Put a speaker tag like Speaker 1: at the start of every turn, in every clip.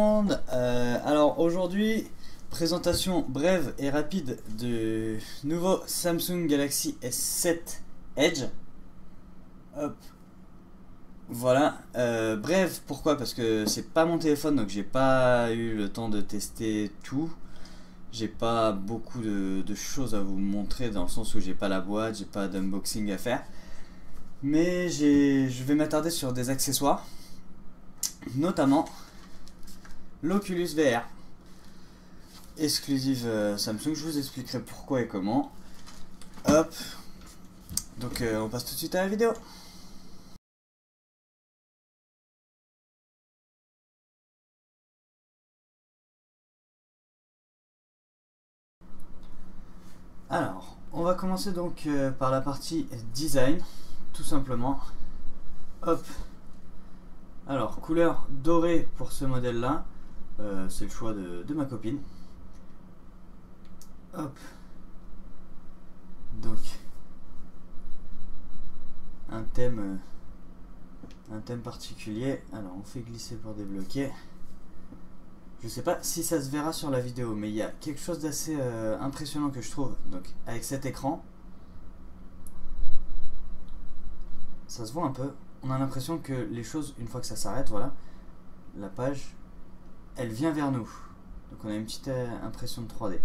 Speaker 1: monde. Alors aujourd'hui, présentation brève et rapide du nouveau Samsung Galaxy S7 Edge. Hop. Voilà. Bref, pourquoi? Parce que c'est pas mon téléphone, donc j'ai pas eu le temps de tester tout. J'ai pas beaucoup de choses à vous montrer dans le sens où j'ai pas la boîte, j'ai pas d'unboxing à faire. Mais je vais m'attarder sur des accessoires, notamment l'Oculus VR, exclusive Samsung. Je vous expliquerai pourquoi et comment. Hop. Donc on passe tout de suite à la vidéo. Alors, on va commencer donc par la partie design, tout simplement. Hop. Alors, couleur dorée pour ce modèle-là. C'est le choix de ma copine. Hop. Donc, un thème particulier. Alors, on fait glisser pour débloquer. Je sais pas si ça se verra sur la vidéo, mais il y a quelque chose d'assez impressionnant que je trouve. Donc, avec cet écran, ça se voit un peu. On a l'impression que les choses, une fois que ça s'arrête, voilà, la page, elle vient vers nous. Donc on a une petite impression de 3D.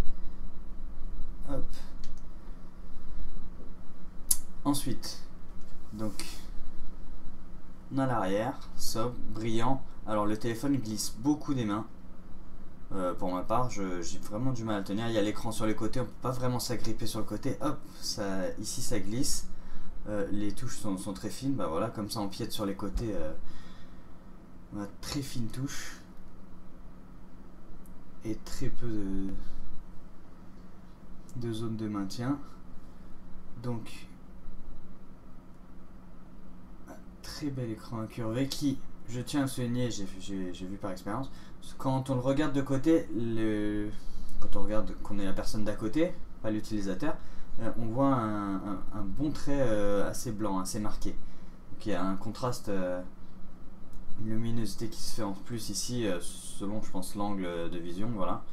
Speaker 1: Hop. Ensuite, donc, on a l'arrière, sobre, brillant. Alors le téléphone glisse beaucoup des mains. Pour ma part, j'ai vraiment du mal à le tenir. Il y a l'écran sur les côtés, on peut pas vraiment s'agripper sur le côté. Hop, ici ça glisse. Les touches sont très fines. Bah voilà, comme ça on empiète sur les côtés. On a très fines touches et très peu de zone de maintien. Donc, un très bel écran incurvé qui, je tiens à le souligner, j'ai vu par expérience, quand on le regarde de côté, quand on regarde qu'on est la personne d'à côté, pas l'utilisateur, on voit un bon trait assez blanc, assez marqué. Donc il y a un contraste, une luminosité qui se fait en plus ici, selon je pense l'angle de vision, voilà.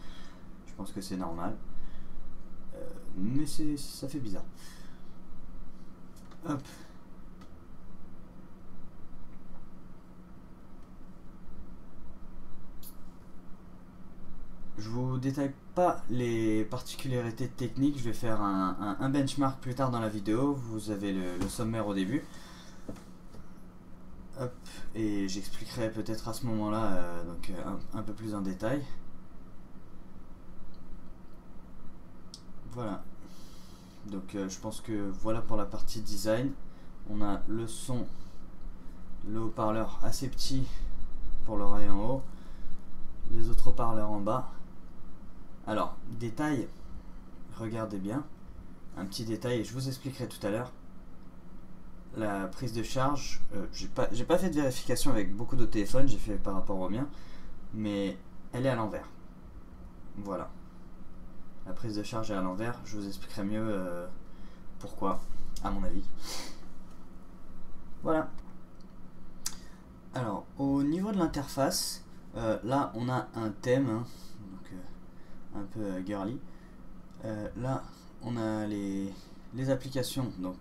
Speaker 1: Je pense que c'est normal. Mais ça fait bizarre. Hop. Je vous détaille pas les particularités techniques, je vais faire un benchmark plus tard dans la vidéo, vous avez le sommaire au début. Hop, et j'expliquerai peut-être à ce moment-là donc un peu plus en détail. Voilà. Donc je pense que voilà pour la partie design. On a le son, le haut-parleur assez petit pour l'oreille en haut, les autres haut-parleurs en bas. Alors, détail, regardez bien, un petit détail et je vous expliquerai tout à l'heure. La prise de charge, j'ai pas fait de vérification avec beaucoup de téléphones, j'ai fait par rapport au mien, mais elle est à l'envers. Voilà. La prise de charge est à l'envers, je vous expliquerai mieux pourquoi, à mon avis. Voilà. Alors, au niveau de l'interface, là on a un thème, hein, donc, un peu girly. Là on a les applications donc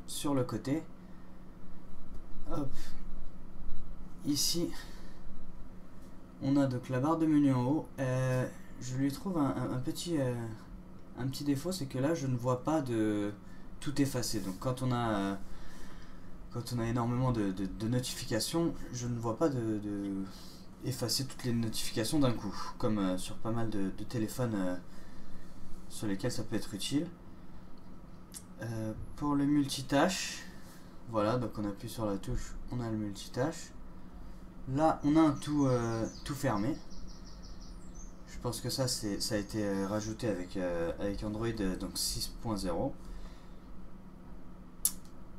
Speaker 1: sur le côté. Hop. Ici on a donc la barre de menu en haut. Je lui trouve un petit défaut, c'est que là je ne vois pas de tout effacer. Donc quand on a énormément de notifications, je ne vois pas de effacer toutes les notifications d'un coup, comme sur pas mal de téléphones sur lesquels ça peut être utile. Pour le multitâche, voilà, donc on appuie sur la touche, on a le multitâche. Là on a un tout fermé. Je pense que ça a été rajouté avec Android donc 6.0.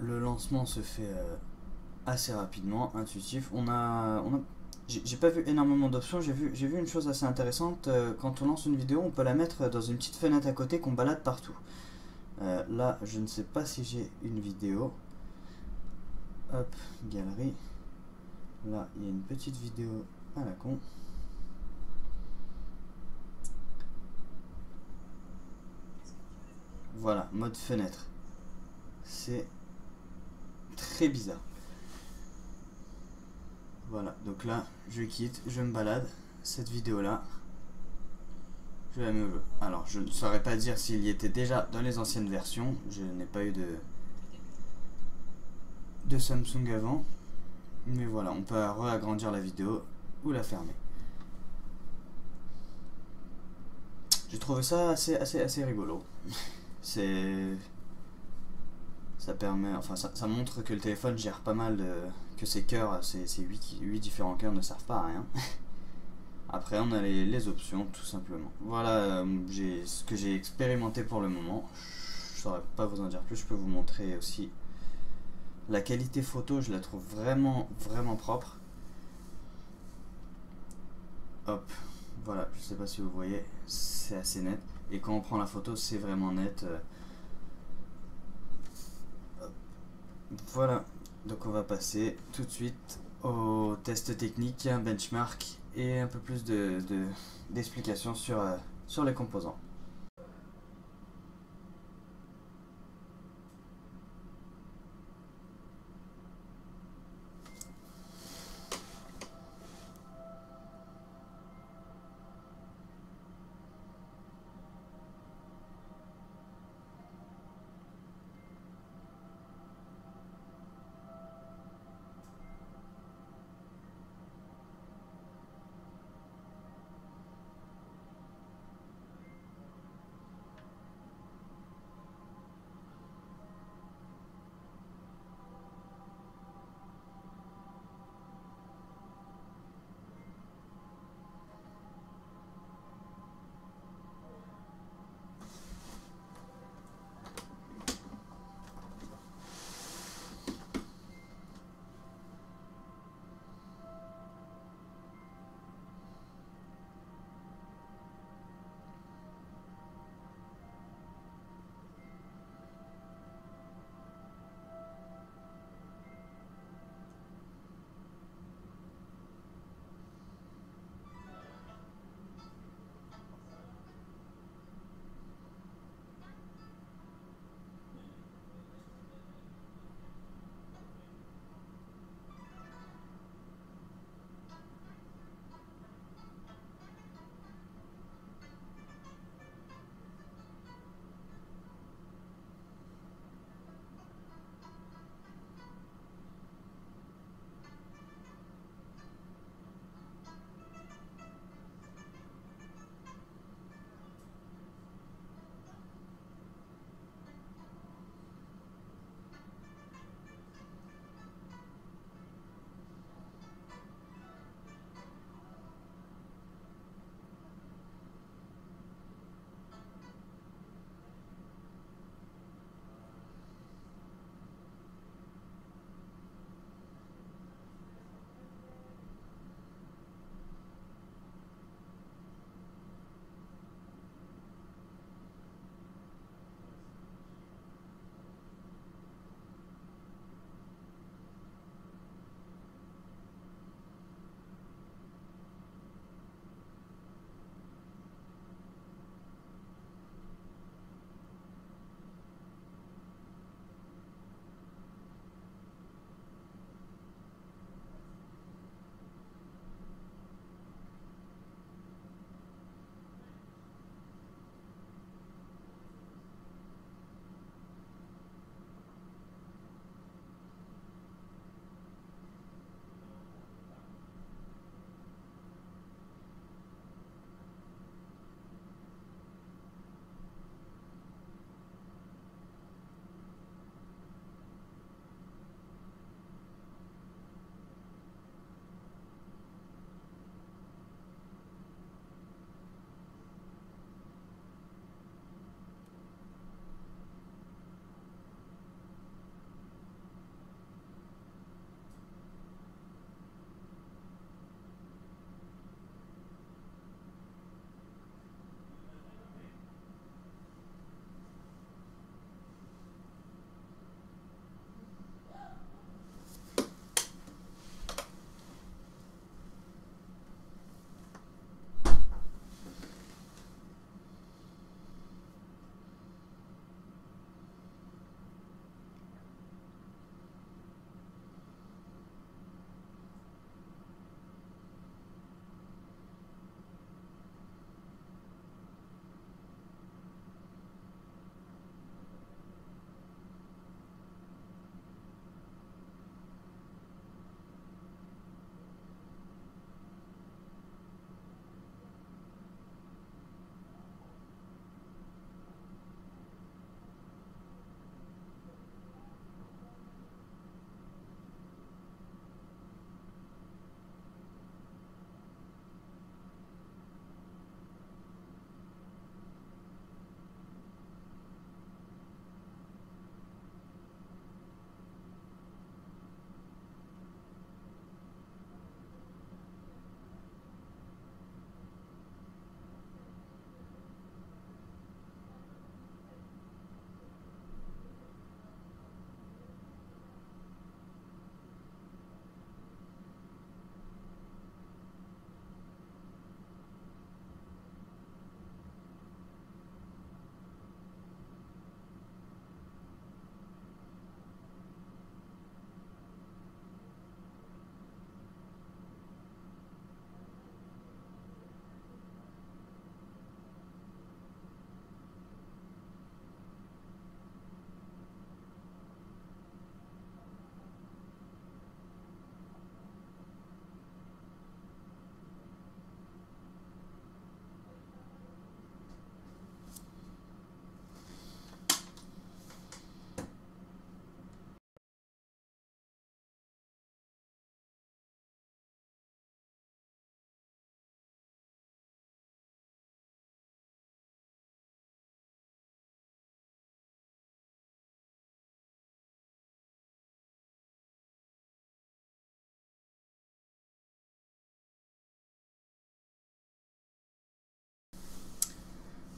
Speaker 1: Le lancement se fait assez rapidement, intuitif. J'ai pas vu énormément d'options, j'ai vu une chose assez intéressante. Quand on lance une vidéo, on peut la mettre dans une petite fenêtre à côté qu'on balade partout. Là, je ne sais pas si j'ai une vidéo. Hop, galerie. Là, il y a une petite vidéo à la con. Voilà, mode fenêtre. C'est très bizarre. Voilà, donc là, je quitte, je me balade. Cette vidéo-là, je la mets au jeu. Alors, je ne saurais pas dire s'il y était déjà dans les anciennes versions. Je n'ai pas eu de Samsung avant. Mais voilà, on peut réagrandir la vidéo ou la fermer. J'ai trouvé ça assez rigolo. C'est... Ça permet... Enfin, ça montre que le téléphone gère pas mal de... Que ces cœurs, ces 8 différents cœurs ne servent pas à rien. Après, on a les options, tout simplement. Voilà ce que j'ai expérimenté pour le moment. Je saurais pas vous en dire plus. Je peux vous montrer aussi la qualité photo. Je la trouve vraiment propre. Hop, voilà. Je sais pas si vous voyez, c'est assez net. Et quand on prend la photo, c'est vraiment net. Voilà. Donc on va passer tout de suite au test technique, un benchmark et un peu plus d'explications sur les composants.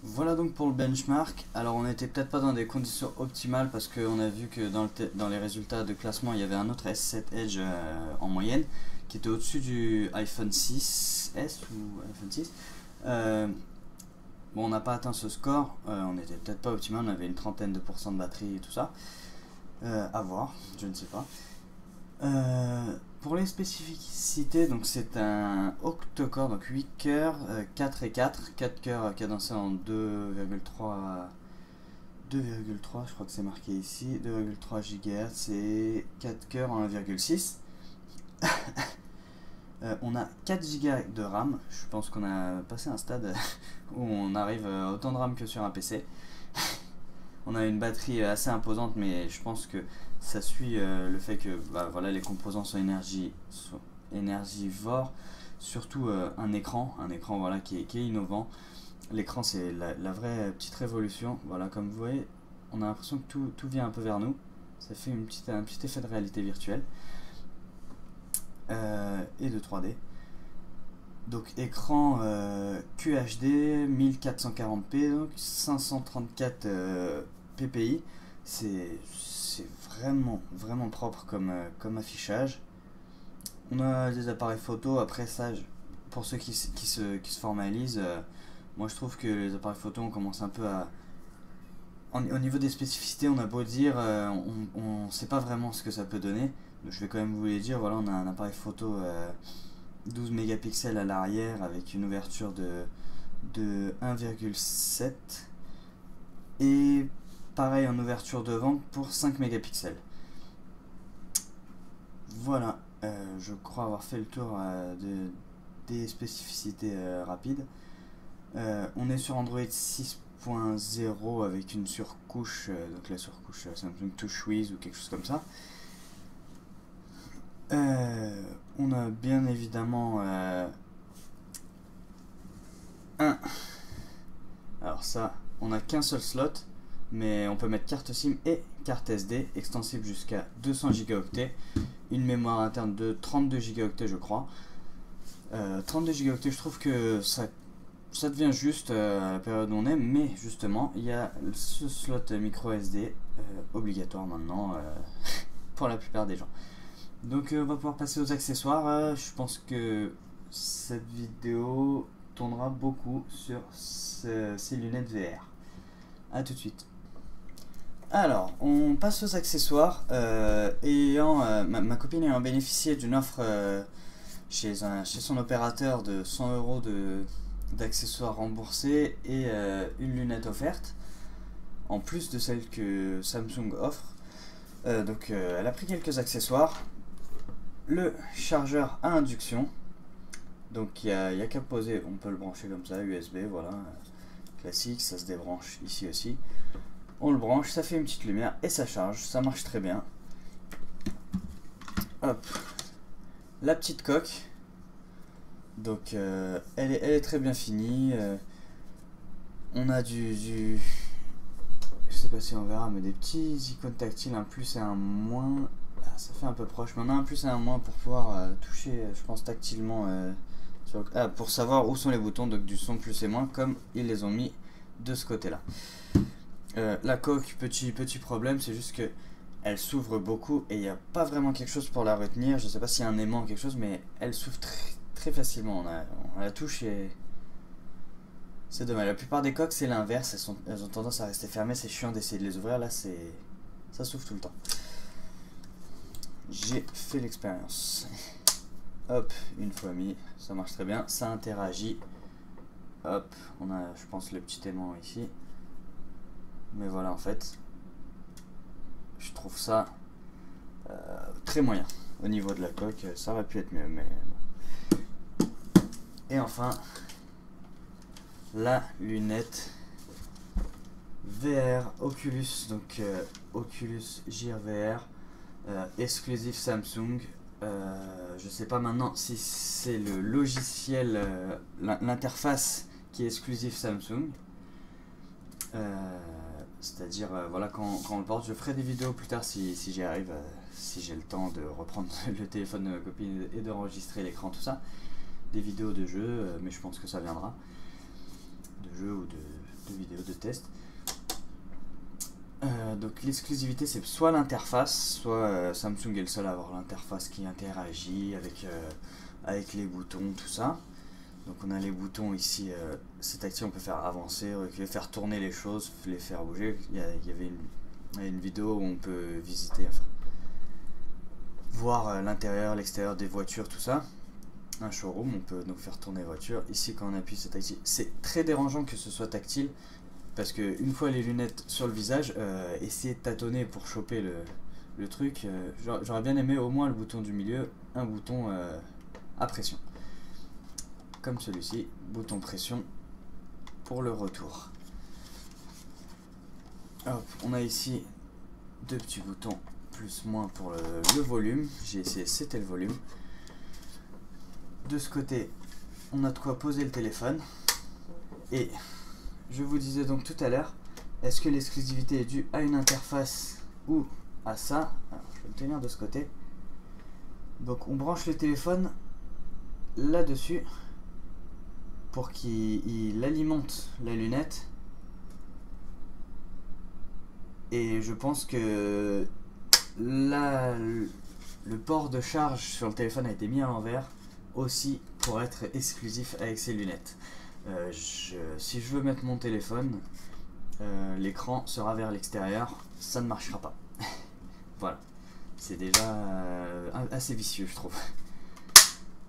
Speaker 1: Voilà donc pour le benchmark. Alors on n'était peut-être pas dans des conditions optimales parce qu'on a vu que dans les résultats de classement il y avait un autre S7 Edge en moyenne qui était au-dessus du iPhone 6S ou iPhone 6. Bon, on n'a pas atteint ce score, on n'était peut-être pas optimal, on avait une trentaine de pourcents de batterie et tout ça. À voir, je ne sais pas. Pour les spécificités, donc c'est un octa-core, donc 8 cœurs, 4 et 4 cœurs cadencés en 2,3, je crois que c'est marqué ici, 2,3 GHz et 4 cœurs en 1,6. On a 4 Go de RAM, je pense qu'on a passé un stade où on arrive à autant de RAM que sur un PC. On a une batterie assez imposante, mais je pense que ça suit le fait que voilà, les composants sont énergivores, surtout un écran voilà, qui est innovant. L'écran c'est la vraie petite révolution, voilà, comme vous voyez, on a l'impression que tout vient un peu vers nous, ça fait un petit effet de réalité virtuelle et de 3D. Donc écran QHD 1440p, donc 534 ppi, c'est vraiment propre comme affichage. On a des appareils photo, après ça, pour ceux qui se formalisent, moi je trouve que les appareils photo on commence un peu à... Au niveau des spécificités, on a beau dire, on sait pas vraiment ce que ça peut donner. Donc je vais quand même vous les dire, voilà, on a un appareil photo 12 mégapixels à l'arrière avec une ouverture de 1,7 et pareil en ouverture devant pour 5 mégapixels. Voilà, je crois avoir fait le tour des spécificités rapides. On est sur Android 6.0 avec une surcouche, donc la surcouche Samsung TouchWiz ou quelque chose comme ça. On a bien évidemment alors ça, on n'a qu'un seul slot, mais on peut mettre carte SIM et carte SD, extensible jusqu'à 200 Go, une mémoire interne de 32 Go je crois. 32 Go, je trouve que ça devient juste à la période où on est, mais justement, il y a ce slot micro SD obligatoire maintenant pour la plupart des gens. Donc on va pouvoir passer aux accessoires. Je pense que cette vidéo tournera beaucoup sur ces lunettes VR. A tout de suite. Alors, on passe aux accessoires. Ma copine ayant bénéficié d'une offre chez son opérateur de 100 € d'accessoires remboursés et une lunette offerte, en plus de celle que Samsung offre. Donc elle a pris quelques accessoires. Le chargeur à induction, donc il y a qu'à poser, on peut le brancher comme ça, USB, voilà, classique, ça se débranche ici aussi, on le branche, ça fait une petite lumière et ça charge, ça marche très bien. Hop, la petite coque, donc elle est très bien finie, on a je sais pas si on verra, mais des petits icônes tactiles, un plus et un moins. Ça fait un peu proche, mais on a un plus et un moins pour pouvoir toucher, je pense, tactilement pour savoir où sont les boutons, donc du son plus et moins, comme ils les ont mis de ce côté là. La coque, petit problème, c'est juste que elle s'ouvre beaucoup et il n'y a pas vraiment quelque chose pour la retenir. Je sais pas s'il y a un aimant ou quelque chose, mais elle s'ouvre très facilement. On la touche et c'est dommage. La plupart des coques c'est l'inverse, elles ont tendance à rester fermées, c'est chiant d'essayer de les ouvrir. Là ça s'ouvre tout le temps. J'ai fait l'expérience. Hop, une fois mis, ça marche très bien, ça interagit. Hop, on a, je pense, le petit aimant ici. Mais voilà, en fait, je trouve ça très moyen. Au niveau de la coque, ça aurait pu être mieux, mais bon. Et enfin, la lunette VR Oculus, donc Oculus Gear VR. Exclusif Samsung. Je sais pas maintenant si c'est le logiciel, l'interface qui est exclusif Samsung. C'est-à-dire, voilà, quand on le porte, je ferai des vidéos plus tard si j'y arrive, si j'ai le temps de reprendre le téléphone de ma copine et d'enregistrer l'écran, tout ça. Des vidéos de jeux, mais je pense que ça viendra. De jeux ou de vidéo de test. Donc l'exclusivité, c'est soit l'interface, soit Samsung est le seul à avoir l'interface qui interagit avec les boutons, tout ça. Donc on a les boutons ici, c'est tactile, on peut faire avancer, reculer, faire tourner les choses, les faire bouger. Il y avait une vidéo où on peut visiter, enfin, voir l'intérieur, l'extérieur des voitures, tout ça. Un showroom, on peut donc faire tourner les voitures. Ici, quand on appuie, c'est tactile. C'est très dérangeant que ce soit tactile, parce que une fois les lunettes sur le visage, essayer de tâtonner pour choper le truc. J'aurais bien aimé au moins le bouton du milieu, un bouton à pression. Comme celui-ci, bouton pression pour le retour. Hop, on a ici deux petits boutons plus moins pour le volume. J'ai essayé, c'était le volume. De ce côté, on a de quoi poser le téléphone. Et je vous disais donc tout à l'heure, est-ce que l'exclusivité est due à une interface ou à ça? Alors, je vais le tenir de ce côté. Donc on branche le téléphone là-dessus pour qu'il alimente la lunette. Et je pense que là, le port de charge sur le téléphone a été mis à l'envers aussi pour être exclusif avec ces lunettes. Si je veux mettre mon téléphone, l'écran sera vers l'extérieur, ça ne marchera pas. Voilà, c'est déjà assez vicieux, je trouve.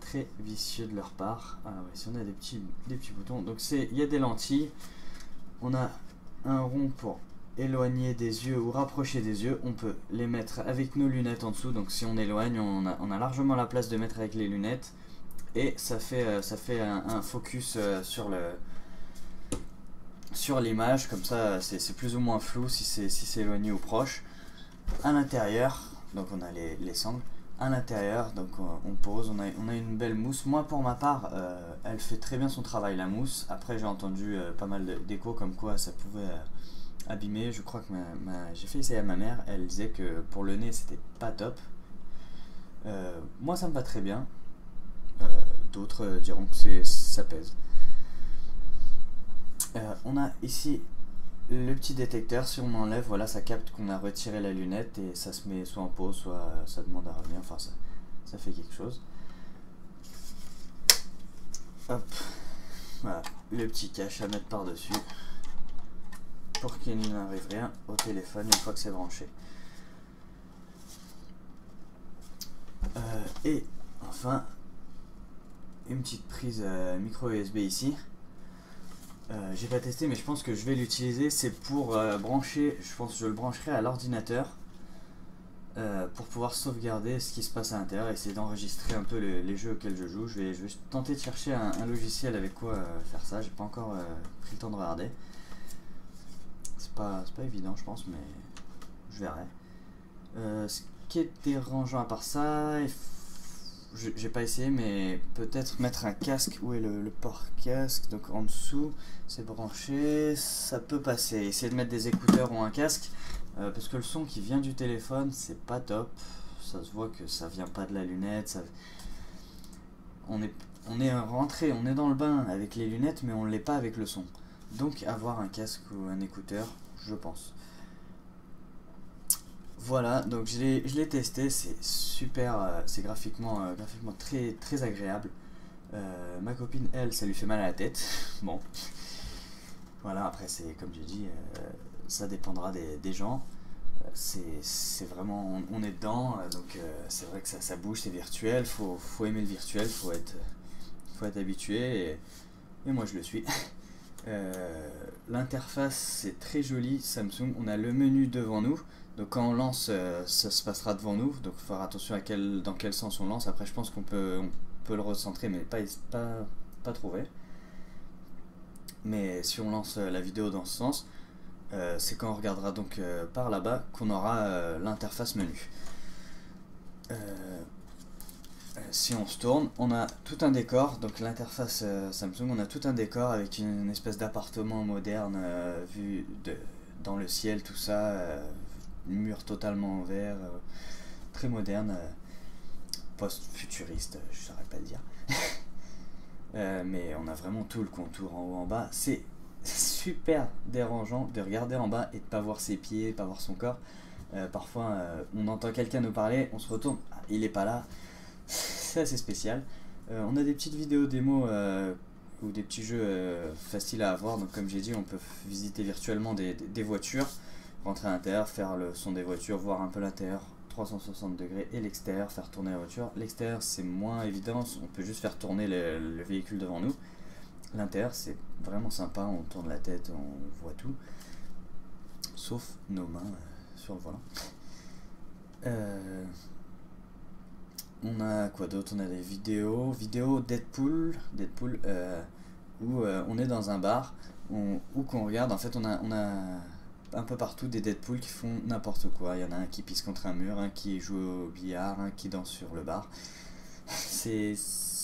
Speaker 1: Très vicieux de leur part. Alors ici on a des petits boutons. Donc il y a des lentilles. On a un rond pour éloigner des yeux ou rapprocher des yeux. On peut les mettre avec nos lunettes en dessous. Donc si on éloigne, on a largement la place de mettre avec les lunettes. Et ça fait un focus sur l'image. Comme ça, c'est plus ou moins flou si c'est éloigné ou proche. À l'intérieur, donc on a les sangles. À l'intérieur, donc on pose, on a une belle mousse. Moi pour ma part, elle fait très bien son travail, la mousse. Après j'ai entendu pas mal d'échos comme quoi ça pouvait abîmer. Je crois que j'ai fait essayer à ma mère, elle disait que pour le nez c'était pas top. Moi ça me va très bien. D'autres diront que ça pèse. On a ici le petit détecteur. Si on enlève, voilà, ça capte qu'on a retiré la lunette et ça se met soit en pause, soit ça demande à revenir. Enfin, ça fait quelque chose. Hop, voilà, le petit cache à mettre par dessus pour qu'il n'arrive rien au téléphone une fois que c'est branché. Et enfin, une petite prise micro USB ici. J'ai pas testé, mais je pense que je vais l'utiliser. C'est pour brancher, je pense que je le brancherai à l'ordinateur pour pouvoir sauvegarder ce qui se passe à l'intérieur, essayer d'enregistrer un peu les jeux auxquels je joue. Je vais tenter de chercher un logiciel avec quoi faire ça. J'ai pas encore pris le temps de regarder. C'est pas évident, je pense, mais je verrai. Ce qui est dérangeant à part ça, j'ai pas essayé, mais peut-être mettre un casque. Où est le port casque? Donc en dessous, c'est branché, ça peut passer. Essayer de mettre des écouteurs ou un casque, parce que le son qui vient du téléphone, c'est pas top. Ça se voit que ça vient pas de la lunette. On est rentré, on est dans le bain avec les lunettes, mais on l'est pas avec le son. Donc avoir un casque ou un écouteur, je pense. Voilà, donc je l'ai testé, c'est super, c'est graphiquement très, très agréable. Ma copine, elle, ça lui fait mal à la tête. Bon, voilà, après c'est comme j'ai dit, ça dépendra des gens. C'est vraiment, on est dedans, donc c'est vrai que ça bouge, c'est virtuel, faut aimer le virtuel, faut être habitué, et moi je le suis. L'interface c'est très joli, Samsung, on a le menu devant nous. Donc quand on lance, ça se passera devant nous, donc il faut faire attention dans quel sens on lance. Après je pense qu'on peut le recentrer, mais pas trouver. Mais si on lance la vidéo dans ce sens, c'est quand on regardera donc par là-bas qu'on aura l'interface menu. Si on se tourne, on a tout un décor, donc l'interface Samsung, on a tout un décor avec une espèce d'appartement moderne vu dans le ciel, tout ça. Mur totalement en verre, très moderne, post-futuriste, je saurais pas le dire. Mais on a vraiment tout le contour en haut en bas, c'est super dérangeant de regarder en bas et de pas voir ses pieds, pas voir son corps. Parfois, on entend quelqu'un nous parler, on se retourne, ah, il est pas là. C'est assez spécial. On a des petites vidéos démo ou des petits jeux faciles à avoir. Donc, comme j'ai dit, on peut visiter virtuellement des voitures, rentrer à l'intérieur, faire le son des voitures, voir un peu l'intérieur 360 degrés et l'extérieur, faire tourner la voiture. L'extérieur, c'est moins évident, on peut juste faire tourner le véhicule devant nous. L'intérieur, c'est vraiment sympa, on tourne la tête, on voit tout, sauf nos mains sur le volant. On a quoi d'autre? On a des vidéos Deadpool où on est dans un bar où qu'on regarde. En fait, on a un peu partout des Deadpool qui font n'importe quoi. Il y en a un qui pisse contre un mur, un qui joue au billard, un qui danse sur le bar. C'est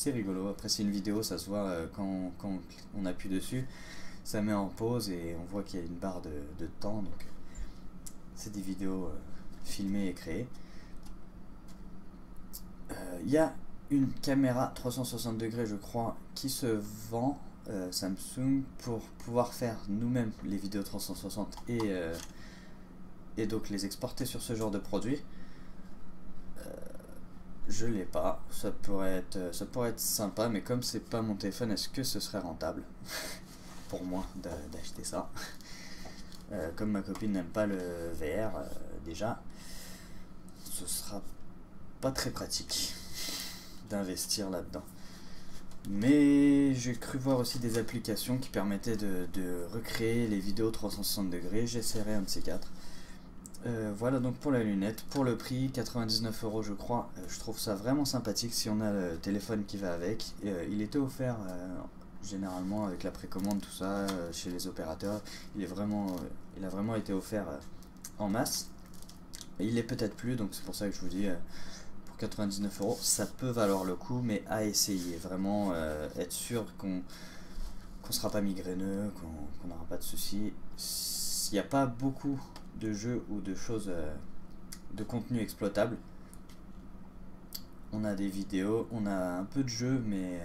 Speaker 1: rigolo. Après, c'est une vidéo, ça se voit quand on appuie dessus, ça met en pause et on voit qu'il y a une barre de temps. Donc, c'est des vidéos filmées et créées. Il y a une caméra 360 degrés, je crois, qui se vend, Samsung, pour pouvoir faire nous-mêmes les vidéos 360 et donc les exporter sur ce genre de produit. Je l'ai pas, ça pourrait être sympa, mais comme c'est pas mon téléphone, est-ce que ce serait rentable pour moi d'acheter ça? Comme ma copine n'aime pas le VR, déjà, ce sera pas très pratique d'investir là-dedans. Mais j'ai cru voir aussi des applications qui permettaient de recréer les vidéos 360 degrés. J'essaierai un de ces quatre. Voilà donc pour la lunette. Pour le prix, 99 € je crois. Je trouve ça vraiment sympathique si on a le téléphone qui va avec. Il était offert généralement avec la précommande, tout ça, chez les opérateurs. Il a vraiment été offert en masse. Il est peut-être plus, donc c'est pour ça que je vous dis, pour 99 €, ça peut valoir le coup, mais à essayer. Vraiment être sûr qu'on sera pas migraineux, qu'on n'aura pas de soucis. Il n'y a pas beaucoup de jeux ou de choses, de contenu exploitable. On a des vidéos, on a un peu de jeux, mais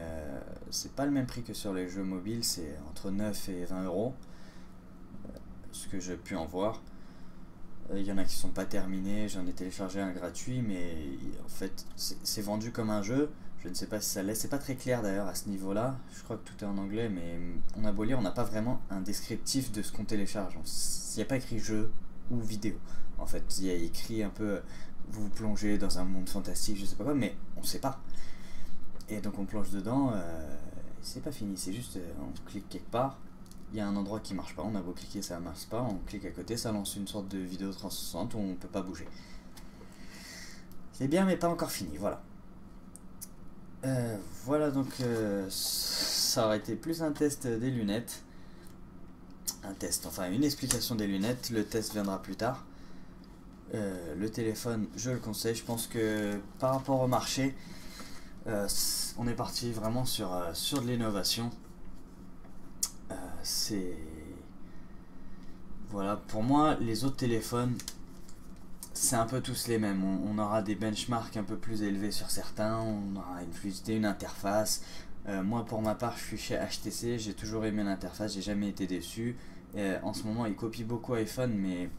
Speaker 1: c'est pas le même prix que sur les jeux mobiles, c'est entre 9 et 20 €, ce que j'ai pu en voir. Il y en a qui sont pas terminés, j'en ai téléchargé un gratuit, mais en fait c'est vendu comme un jeu. Je ne sais pas si ça l'est, c'est pas très clair d'ailleurs à ce niveau-là. Je crois que tout est en anglais, mais on a beau lire, on n'a pas vraiment un descriptif de ce qu'on télécharge. Il n'y a pas écrit jeu ou vidéo. En fait, il y a écrit un peu vous plongez dans un monde fantastique, je sais pas quoi, mais on sait pas. Et donc on plonge dedans, c'est pas fini, c'est juste on clique quelque part. Il y a un endroit qui marche pas, on a beau cliquer, ça marche pas, on clique à côté, ça lance une sorte de vidéo 360 où on peut pas bouger. C'est bien, mais pas encore fini, voilà. Voilà donc ça aurait été plus un test des lunettes. Un test, enfin une explication des lunettes, le test viendra plus tard. Le téléphone, je le conseille, je pense que par rapport au marché, on est parti vraiment sur de l'innovation. Voilà, pour moi les autres téléphones c'est un peu tous les mêmes. On aura des benchmarks un peu plus élevés sur certains, on aura une fluidité, une interface. Moi pour ma part je suis chez HTC, j'ai toujours aimé l'interface, j'ai jamais été déçu. En ce moment ils copient beaucoup iPhone, mais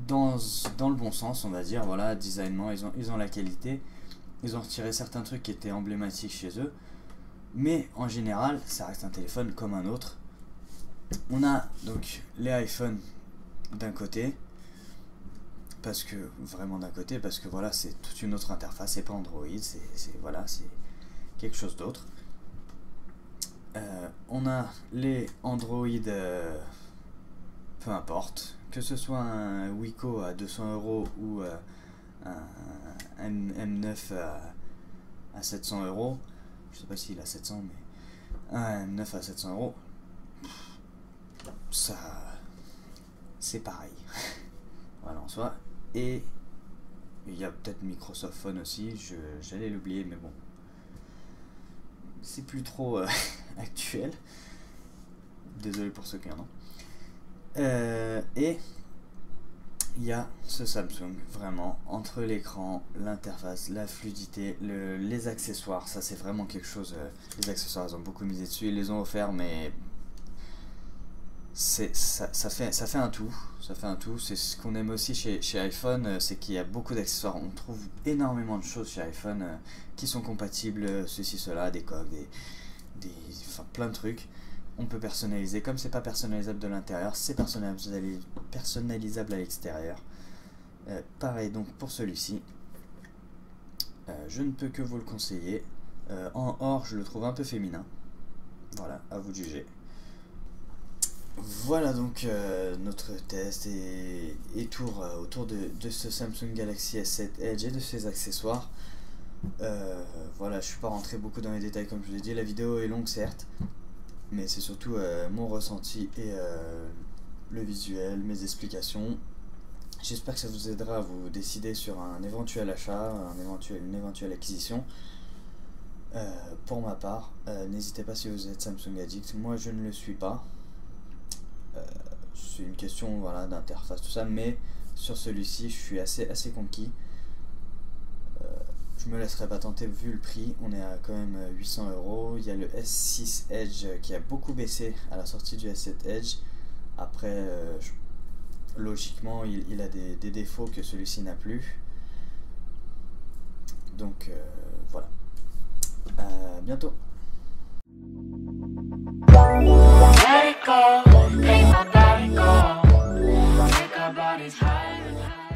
Speaker 1: dans le bon sens on va dire. Voilà, designement, ils ont la qualité, ils ont retiré certains trucs qui étaient emblématiques chez eux, mais en général ça reste un téléphone comme un autre. On a donc les iPhones d'un côté, parce que vraiment d'un côté, parce que voilà, c'est toute une autre interface, c'est pas Android, voilà, c'est quelque chose d'autre. On a les Android, peu importe, que ce soit un Wiko à 200 € ou un M9 à 700 €, je sais pas s'il a 700, mais un M9 à 700 €, ça c'est pareil. Voilà, en soi. Et il y a peut-être Microsoft Phone aussi, j'allais l'oublier, mais bon, c'est plus trop actuel. Désolé pour ceux qui en ont. Et il y a ce Samsung, vraiment, entre l'écran, l'interface, la fluidité, les accessoires, ça c'est vraiment quelque chose. Les accessoires, ils ont beaucoup misé dessus, ils les ont offerts, mais ça fait un tout. Ça fait un tout. C'est ce qu'on aime aussi chez iPhone, c'est qu'il y a beaucoup d'accessoires. On trouve énormément de choses chez iPhone qui sont compatibles, ceci, cela, des coques, enfin plein de trucs. On peut personnaliser. Comme c'est pas personnalisable de l'intérieur, c'est personnalisable à l'extérieur. Pareil donc pour celui-ci. Je ne peux que vous le conseiller. En or, je le trouve un peu féminin. Voilà, à vous de juger. Voilà donc notre test et tour autour de ce Samsung Galaxy S7 Edge et de ses accessoires. Voilà, je suis pas rentré beaucoup dans les détails comme je vous l'ai dit. La vidéo est longue certes, mais c'est surtout mon ressenti et le visuel, mes explications. J'espère que ça vous aidera à vous décider sur un éventuel achat, une éventuelle acquisition. Pour ma part, n'hésitez pas si vous êtes Samsung addict. Moi, je ne le suis pas. C'est une question voilà, d'interface, tout ça, mais sur celui-ci, je suis assez conquis. Je me laisserai pas tenter vu le prix. On est à quand même 800 €. Il y a le S6 Edge qui a beaucoup baissé à la sortie du S7 Edge. Après, logiquement, il a des défauts que celui-ci n'a plus. Donc voilà. À bientôt.
Speaker 2: Let it go, make my body go, make our bodies higher and higher.